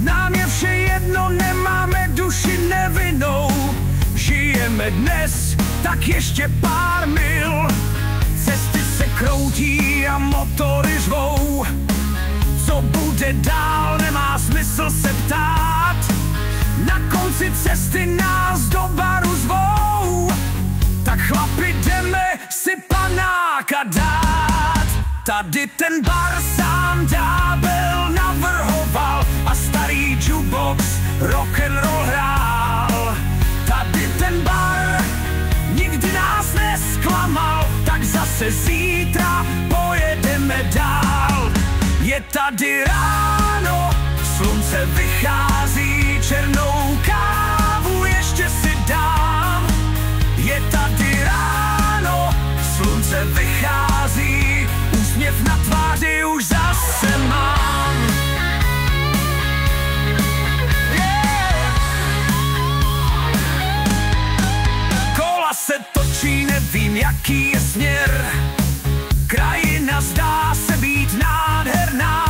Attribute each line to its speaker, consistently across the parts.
Speaker 1: Nám je vše jedno, nemáme duši nevinnou. Žijeme dnes, tak ještě pár mil. Cesty se kroutí a motory řvou. Co bude dál, nemá smysl se ptát. Na konci cesty nás do baru zvou. Tak chlapi, jdeme si panáka dát. Tady ten bar sám ďábel navrhoval a starý jukebox rock'n'roll hrál. Tady ten bar nikdy nás nesklamal, tak zase zítra pojedeme dál. Je tady ráno, slunce vychází, černou kávu ještě si dám. Je tady ráno, slunce vychází, úsměv na tváři už zase mám. Kola se točí, nevím jaký je směr. Krajina zdá se být nádherná.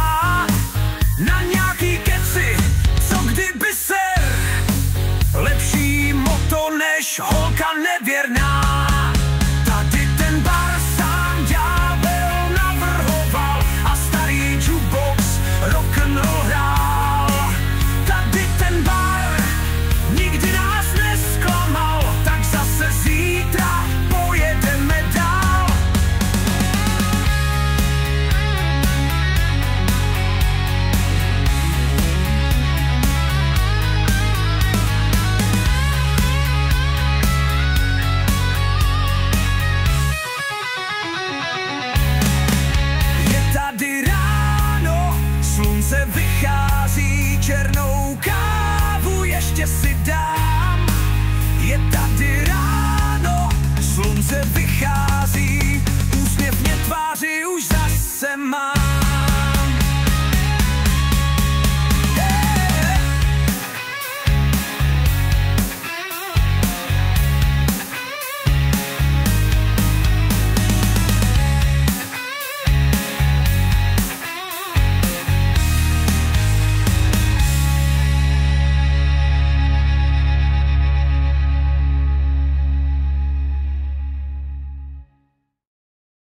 Speaker 1: Na nějaký keci, co kdyby ser. Lepší moto než holka nevěrná.